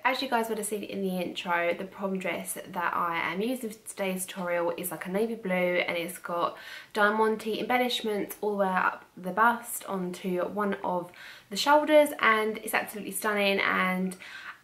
As you guys would have seen in the intro, the prom dress that I am using for today's tutorial is like a navy blue, and it's got diamante embellishments all the way up the bust onto one of the shoulders, and it's absolutely stunning. And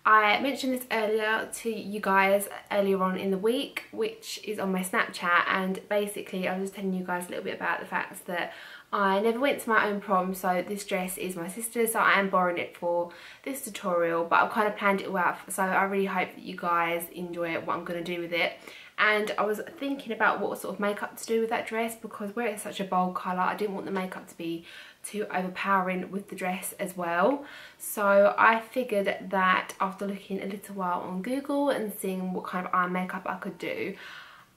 I mentioned this earlier to you guys earlier on in the week, which is on my Snapchat, and basically I was just telling you guys a little bit about the fact that I never went to my own prom, so this dress is my sister's, so I am borrowing it for this tutorial, but I've kind of planned it all out, so I really hope that you guys enjoy what I'm going to do with it. And I was thinking about what sort of makeup to do with that dress, because where it's such a bold colour, I didn't want the makeup to be too overpowering with the dress as well. So I figured that after looking a little while on Google and seeing what kind of eye makeup I could do,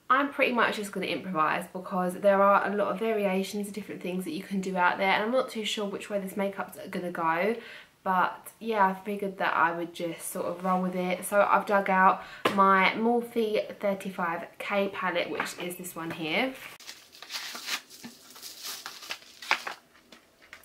I'm pretty much just going to improvise, because there are a lot of variations of different things that you can do out there, and I'm not too sure which way this makeup's going to go. But yeah, I figured that I would just sort of roll with it. So I've dug out my Morphe 35K palette, which is this one here.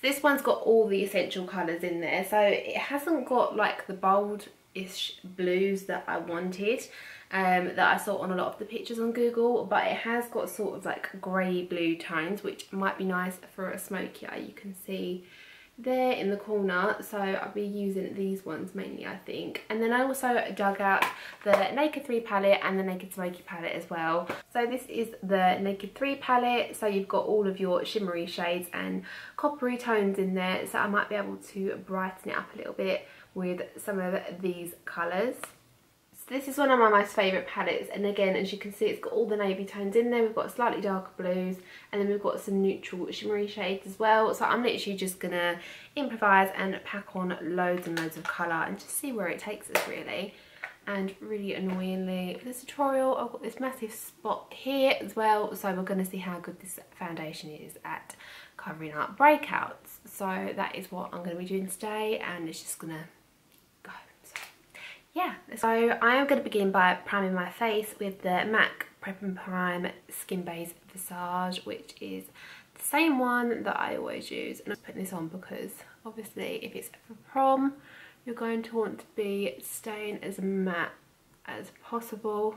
This one's got all the essential colours in there, so it hasn't got like the bold-ish blues that I wanted, that I saw on a lot of the pictures on Google, but it has got sort of like grey blue tones, which might be nice for a smoky eye. You can see there in the corner, so I'll be using these ones mainly, I think. And then I also dug out the Naked 3 palette and the Naked Smoky palette as well. So this is the Naked 3 palette, so you've got all of your shimmery shades and coppery tones in there, so I might be able to brighten it up a little bit with some of these colours. So this is one of my most favourite palettes, and again, as you can see, it's got all the navy tones in there. We've got slightly darker blues, and then we've got some neutral shimmery shades as well. So I'm literally just going to improvise and pack on loads and loads of colour and just see where it takes us, really. And really annoyingly, for this tutorial, I've got this massive spot here as well, so we're going to see how good this foundation is at covering up breakouts. So that is what I'm going to be doing today, and it's just going to go. Yeah, so I am going to begin by priming my face with the MAC Prep and Prime Skin Base Visage, which is the same one that I always use. And I'm putting this on because obviously if it's for prom, you're going to want to be staying as matte as possible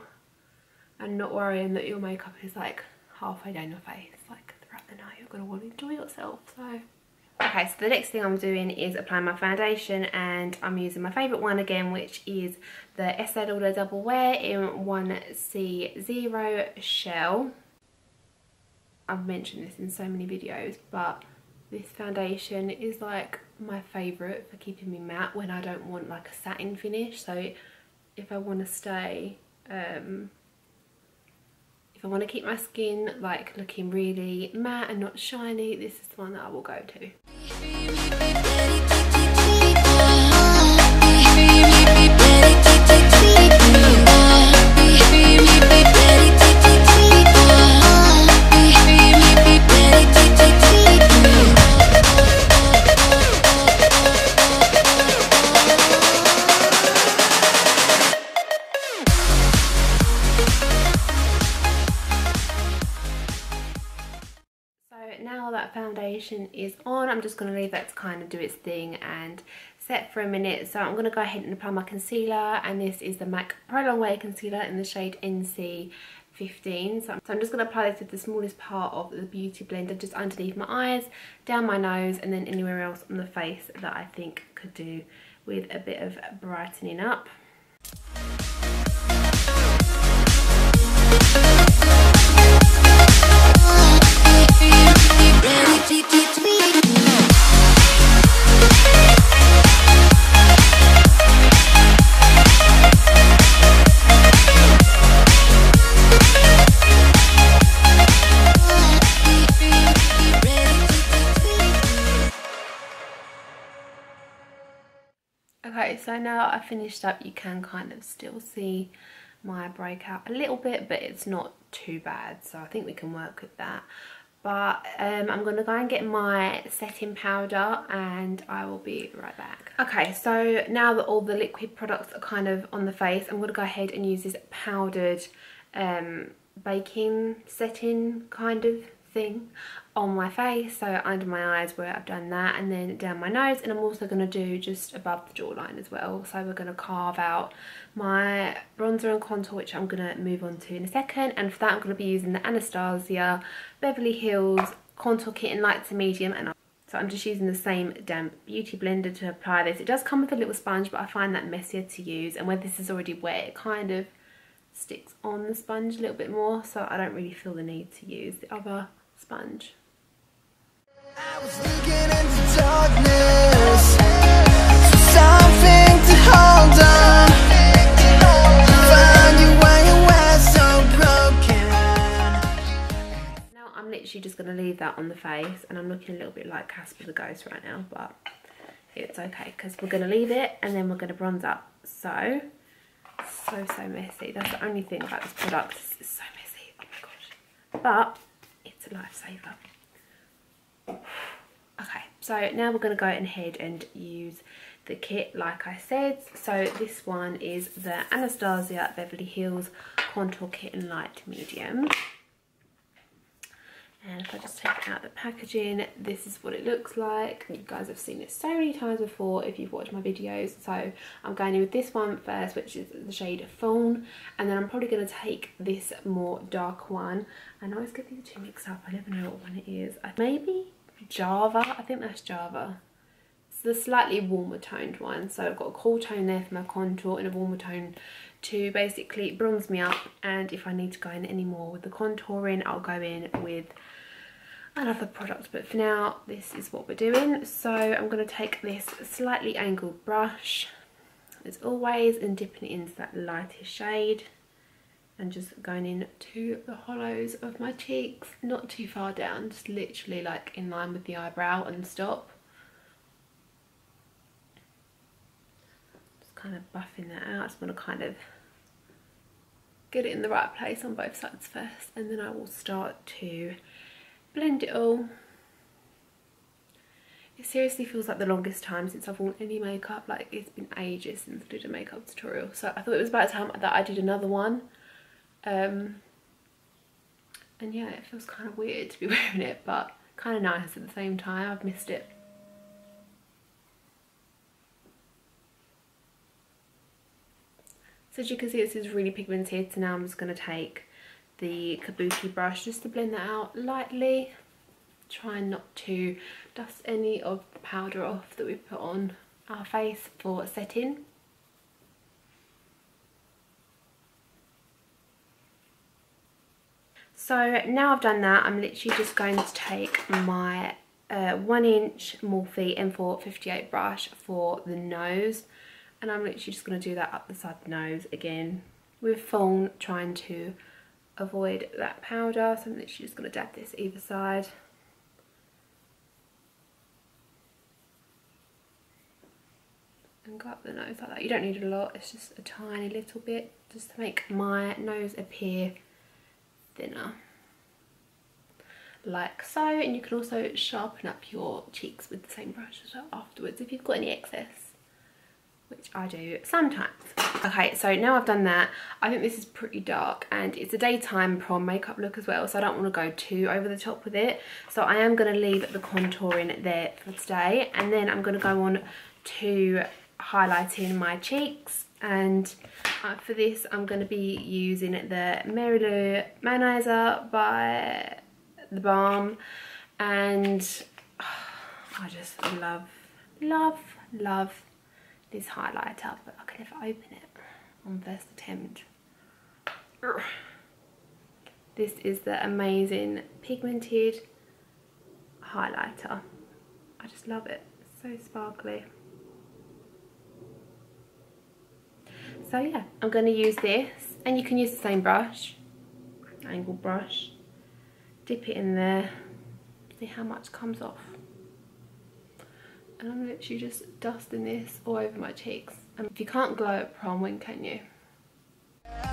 and not worrying that your makeup is like halfway down your face. Like throughout the night, you're going to want to enjoy yourself. So okay, so the next thing I'm doing is applying my foundation, and I'm using my favourite one again, which is the Estée Lauder Double Wear in 1C0 Shell. I've mentioned this in so many videos, but this foundation is like my favourite for keeping me matte when I don't want like a satin finish. So if I want to stay, if I want to keep my skin like looking really matte and not shiny, this is the one that I will go to. Now that foundation is on, I'm just going to leave that to kind of do its thing and set for a minute. So I'm going to go ahead and apply my concealer, and this is the MAC Pro Longwear Concealer in the shade NC15. So I'm just going to apply this with the smallest part of the Beauty Blender just underneath my eyes, down my nose, and then anywhere else on the face that I think could do with a bit of brightening up. Okay, so now I've finished up, you can kind of still see my breakout a little bit, but it's not too bad, so I think we can work with that. But I'm going to go and get my setting powder and I will be right back. Okay, so now that all the liquid products are kind of on the face, I'm going to go ahead and use this powdered baking setting kind of thing on my face, so under my eyes where I've done that, and then down my nose, and I'm also going to do just above the jawline as well. So we're going to carve out my bronzer and contour, which I'm going to move on to in a second, and for that I'm going to be using the Anastasia Beverly Hills Contour Kit in light to medium, and so I'm just using the same damp beauty blender to apply this. It does come with a little sponge, but I find that messier to use, and where this is already wet, it kind of sticks on the sponge a little bit more, so I don't really feel the need to use the other sponge. I was looking into darkness, something to hold on, find you when you were so broken. Now I'm literally just going to leave that on the face, and I'm looking a little bit like Casper the Ghost right now, but it's okay because we're going to leave it and then we're going to bronze up. So messy. That's the only thing about this product. It's so messy. Oh my gosh. But it's a lifesaver. Okay, so now we're going to go ahead and use the kit like I said. So this one is the Anastasia Beverly Hills Contour Kit in light medium. And if I just take out the packaging, this is what it looks like. You guys have seen it so many times before if you've watched my videos. So I'm going in with this one first, which is the shade Fawn. And then I'm probably going to take this more dark one. I always get these two mixed up. I never know what one it is. Maybe Java. I think that's Java. It's the slightly warmer toned one. So I've got a cool tone there for my contour and a warmer tone to basically bronze me up. And if I need to go in any more with the contouring, I'll go in with another product, but for now this is what we're doing. So I'm going to take this slightly angled brush as always and dipping it into that lightest shade and just going in to the hollows of my cheeks, not too far down, just literally like in line with the eyebrow and stop. Just kind of buffing that out. I just want to kind of get it in the right place on both sides first, and then I will start to blend it all. It seriously feels like the longest time since I've worn any makeup. Like it's been ages since I did a makeup tutorial, so I thought it was about time that I did another one. And yeah, it feels kind of weird to be wearing it, but kind of nice at the same time. I've missed it. So as you can see, this is really pigmented, so now I'm just going to take the kabuki brush just to blend that out lightly, trying not to dust any of the powder off that we put on our face for setting. So now I've done that, I'm literally just going to take my 1-inch Morphe M458 brush for the nose, and I'm literally just going to do that up the side of the nose again with Fawn, trying to avoid that powder. So I'm literally just going to dab this either side. And go up the nose like that. You don't need a lot, it's just a tiny little bit, just to make my nose appear thinner. Like so. And you can also sharpen up your cheeks with the same brush as well afterwards if you've got any excess, which I do sometimes. Okay, so now I've done that, I think this is pretty dark and it's a daytime prom makeup look as well, so I don't want to go too over the top with it. So I am going to leave the contouring there for today, and then I'm going to go on to highlighting my cheeks. And for this I'm going to be using the Mary Lou Manizer by the Balm, and I just love this highlighter, but I can never open it on first attempt. This is the amazing pigmented highlighter. I just love it, it's so sparkly. So yeah, I'm going to use this, and you can use the same brush, angle brush, dip it in there, see how much comes off. And I'm literally just dusting this all over my cheeks. If you can't glow at prom, when can you?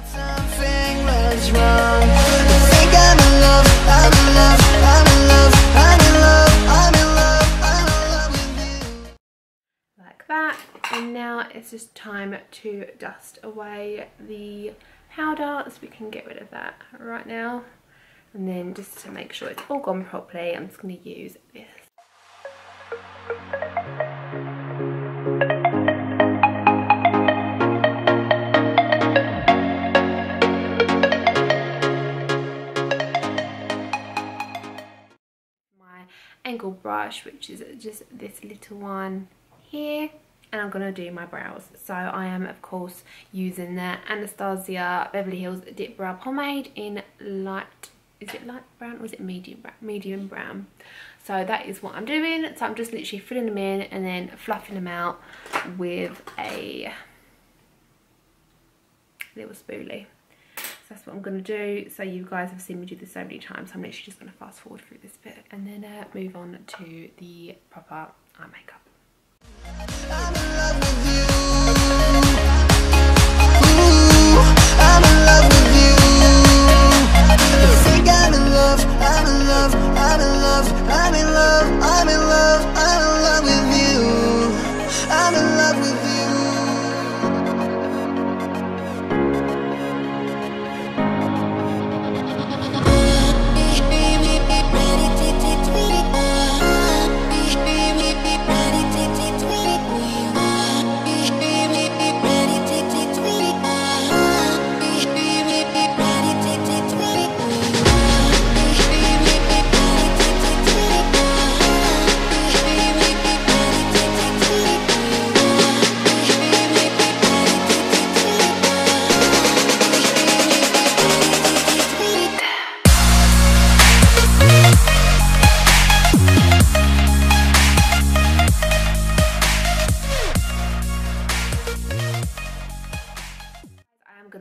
Something was wrong. I think I'm in love, I'm in love, I'm in love, I'm in love, I'm in love, I'm in love with you. Like that. And now it's just time to dust away the powder, so we can get rid of that right now. And then just to make sure it's all gone properly, I'm just going to use this. My angle brush, which is just this little one here. And I'm going to do my brows. So I am, of course, using the Anastasia Beverly Hills Dip Brow Pomade in light, is it light brown or is it medium brown? Medium brown. So that is what I'm doing. So I'm just literally filling them in and then fluffing them out with a little spoolie. So that's what I'm going to do. So you guys have seen me do this so many times. So I'm literally just going to fast forward through this bit and then move on to the proper eye makeup. I'm in love with you. Ooh, I'm in love with you. I think I'm in love, I'm in love, I'm in love, I'm in love, I'm in love, I'm in love with you. I'm in love with you.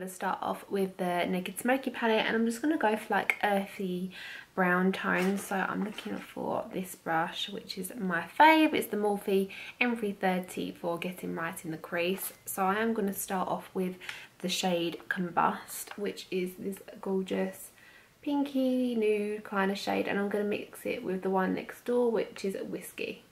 Start off with the Naked Smoky palette, and I'm just going to go for like earthy brown tones. So I'm looking for this brush, which is my fave. It's the Morphe M330 for getting right in the crease. So I am going to start off with the shade Combust, which is this gorgeous pinky nude kind of shade, and I'm going to mix it with the one next door, which is Whiskey.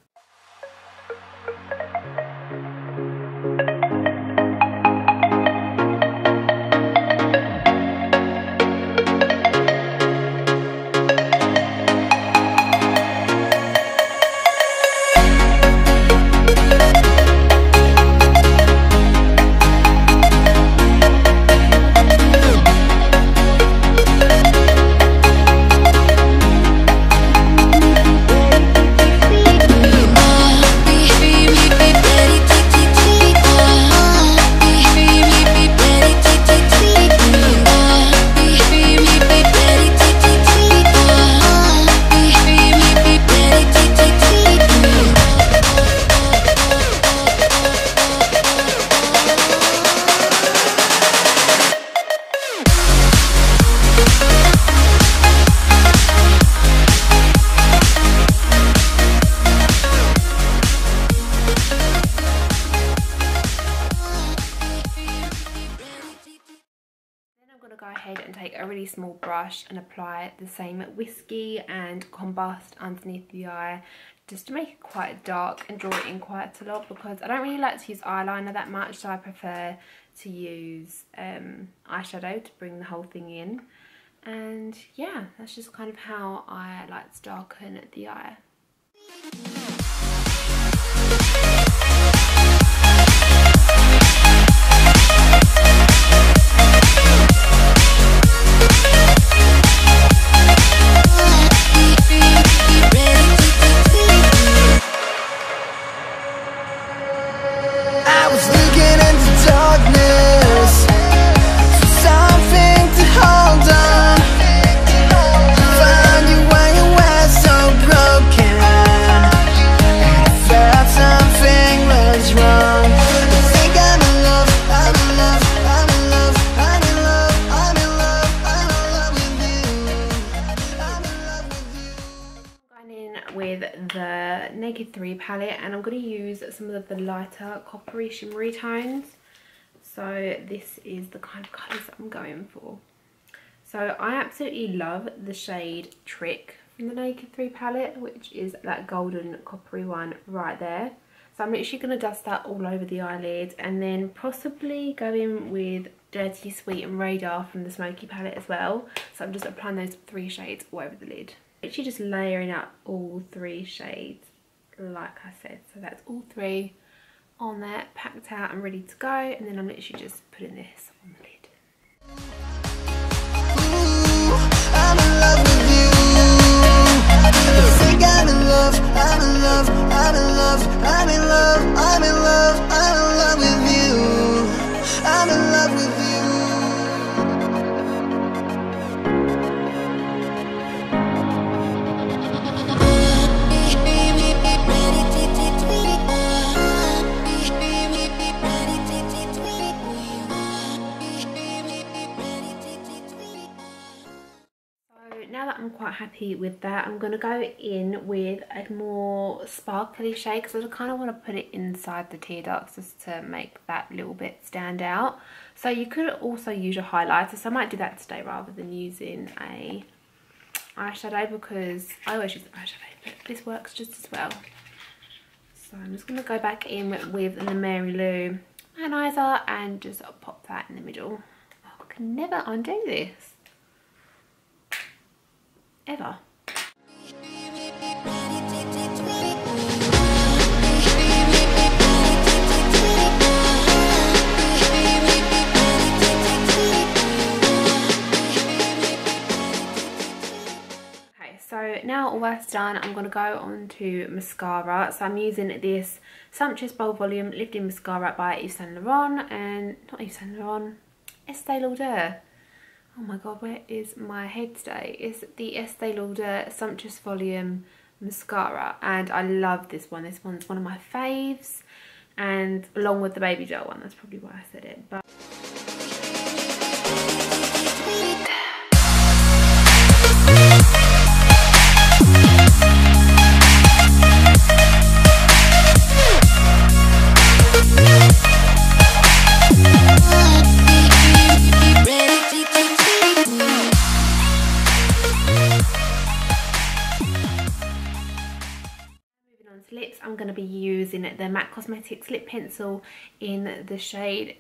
Small brush and apply the same Whiskey and Combust underneath the eye, just to make it quite dark and draw it in quite a lot, because I don't really like to use eyeliner that much, so I prefer to use eyeshadow to bring the whole thing in. And yeah, that's just kind of how I like to darken the eye. Find you when you were so broken. Naked 3 palette, and I'm going to use some of the lighter coppery shimmery tones. So this is the kind of colours that I'm going for. So I absolutely love the shade Trick from the Naked 3 palette, which is that golden coppery one right there. So I'm literally going to dust that all over the eyelid, and then possibly go in with Dirty Sweet and Radar from the Smoky palette as well. So I'm just applying those 3 shades all over the lid. Literally just layering up all 3 shades like I said. So that's all 3 on there, packed out and ready to go, and then I'm literally just putting this on the lid. I'm in love with you. I think I'm in love, I'm in love, I'm in love, I'm in love, I'm in love, I'm in love with you. I'm in love with you. Now that I'm quite happy with that, I'm going to go in with a more sparkly shade, because I kind of want to put it inside the tear ducts just to make that little bit stand out. So you could also use your highlighter, so I might do that today rather than using a eyeshadow, because I always use eyeshadow, but this works just as well. So I'm just going to go back in with the Mary Lou Anizer and just pop that in the middle. Oh, I can never undo this. Ever. So now all that's done, I'm going to go on to mascara. So I'm using this Sumptuous Bold Volume Lifting Mascara by Yves Saint Laurent, and not Yves Saint Laurent, Estee Lauder. Oh my god, where is my head today? It's the Estee Lauder Sumptuous Volume Mascara, and I love this one. This one's one of my faves, and along with the Baby Gel one, that's probably why I said it. But lips, I'm going to be using the MAC Cosmetics lip pencil in the shade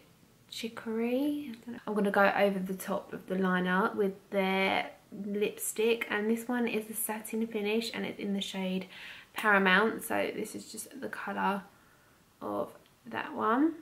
Chicory. I'm going to go over the top of the liner with their lipstick, and this one is the satin finish and it's in the shade Paramount. So this is just the colour of that one.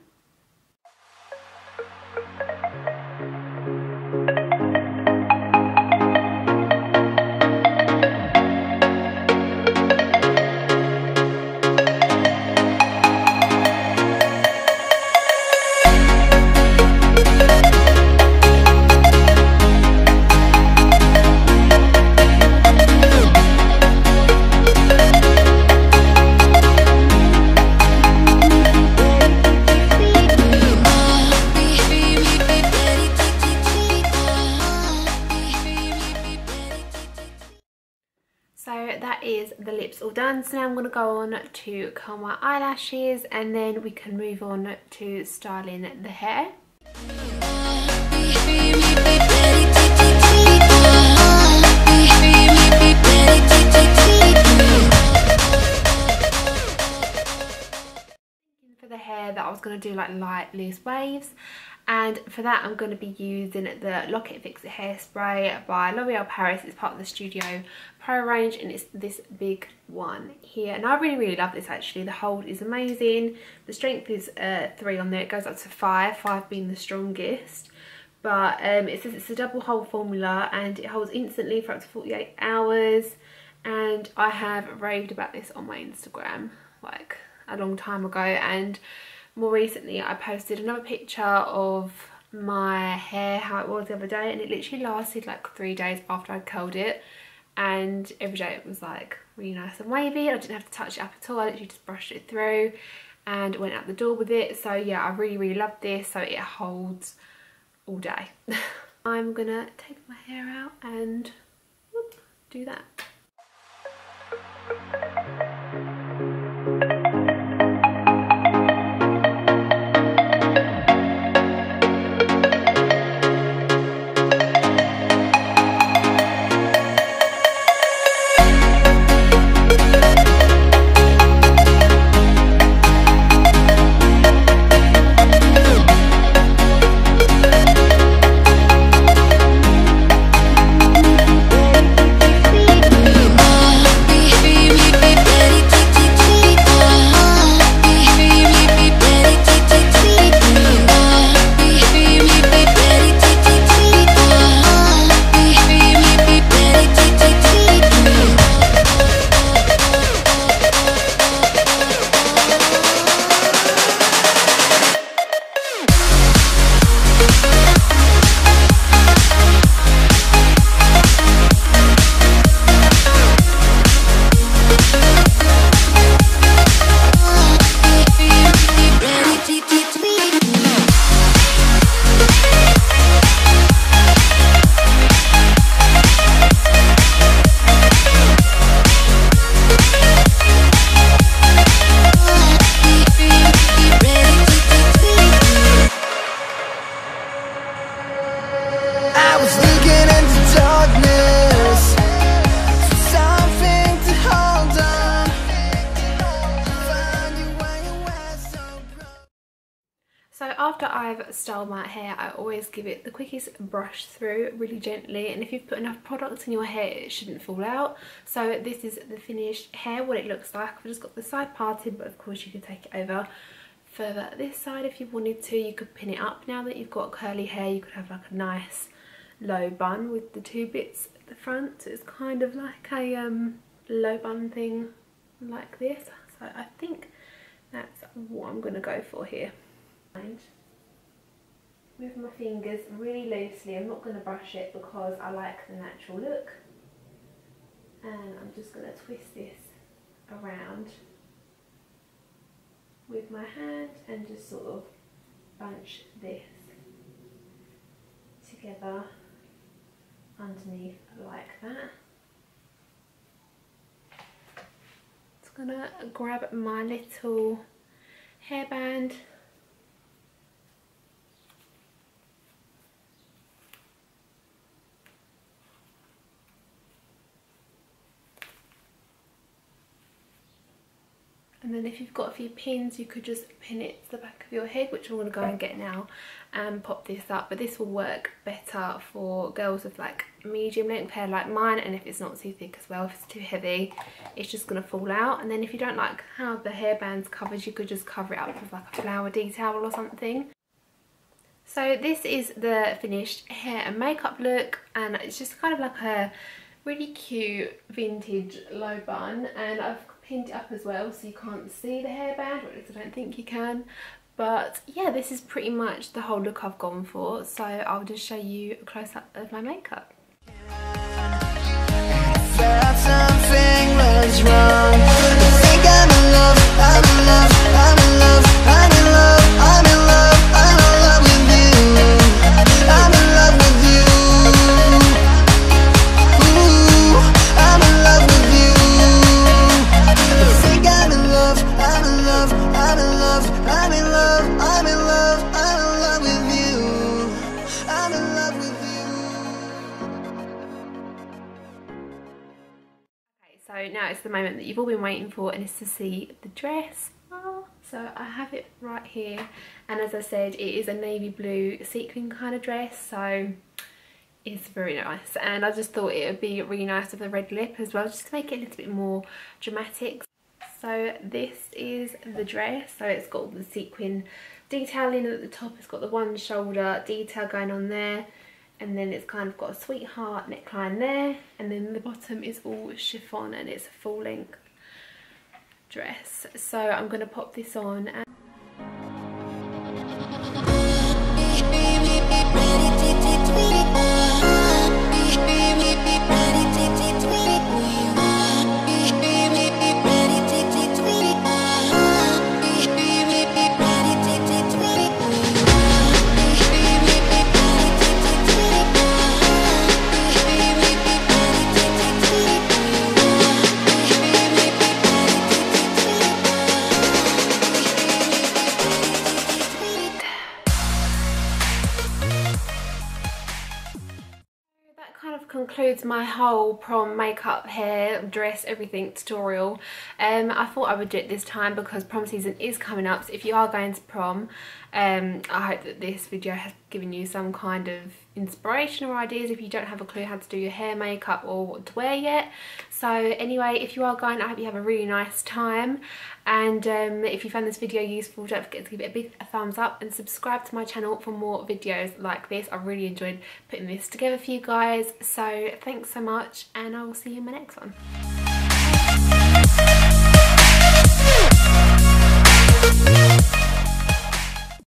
That is the lips all done. So now I'm going to go on to curl my eyelashes, and then we can move on to styling the hair. For the hair that I was going to do like light loose waves, and for that I'm going to be using the Lock It Fix It Hairspray by L'Oreal Paris. It's part of the Studio Pro range, and it's this big one here, and I really love this actually. The hold is amazing, the strength is 3 on there, it goes up to 5 being the strongest, but it says it's a double hold formula and it holds instantly for up to 48 hours, and I have raved about this on my Instagram like a long time ago, and more recently I posted another picture of my hair, how it was the other day, and it literally lasted like 3 days after I curled it, and every day it was like really nice and wavy. I didn't have to touch it up at all, I literally just brushed it through and went out the door with it. So yeah, I really love this, so it holds all day. I'm gonna take my hair out and whoop, do that. I've styled my hair, I always give it the quickest brush through really gently, and if you've put enough product in your hair it shouldn't fall out. So this is the finished hair, what it looks like. I've just got the side parted, but of course you could take it over further this side if you wanted to. You could pin it up. Now that you've got curly hair, you could have like a nice low bun with the two bits at the front, so it's kind of like a low bun thing like this. So I think that's what I'm going to go for here. With my fingers really loosely, I'm not going to brush it because I like the natural look, and I'm just going to twist this around with my hand and just sort of bunch this together underneath like that. Just gonna grab my little hairband . And then if you've got a few pins, you could just pin it to the back of your head, which I'm going to go and get now, and pop this up. But this will work better for girls with like medium length hair like mine, and if it's not too thick as well. If it's too heavy, it's just going to fall out. And then if you don't like how the hairband's covered, you could just cover it up with like a flower detail or something. So this is the finished hair and makeup look, and it's just kind of like a really cute vintage low bun, and I've pinned it up as well so you can't see the hairband, or at least I don't think you can. But yeah, this is pretty much the whole look I've gone for, so I'll just show you a close-up of my makeup. Felt something was wrong. I think I'm in love, I'm in love, I'm in love, I'm in love, I'm in love, I'm in love with you. I'm in love with you. Ooh, I'm in love with you. I think I'm in love, I'm in love, I'm in love, I'm in love, I'm in love, I'm in love with you. I'm in love with you. So now it's the moment that you've all been waiting for, and it's to see the dress. So I have it right here, and as I said, it is a navy blue sequin kind of dress, so it's very nice. And I just thought it would be really nice with a red lip as well, just to make it a little bit more dramatic. So this is the dress. So it's got all the sequin detailing at the top. It's got the one shoulder detail going on there, and then it's kind of got a sweetheart neckline there, and then the bottom is all chiffon, and it's a full length dress. So I'm going to pop this on and concludes my whole prom makeup, hair, dress, everything tutorial. I thought I would do it this time because prom season is coming up, so if you are going to prom, I hope that this video has given you some kind of inspiration or ideas if you don't have a clue how to do your hair, makeup, or what to wear yet. So anyway, if you are going, I hope you have a really nice time, and if you found this video useful, don't forget to give it a big thumbs up and subscribe to my channel for more videos like this. I really enjoyed putting this together for you guys, so thanks so much, and I will see you in my next one.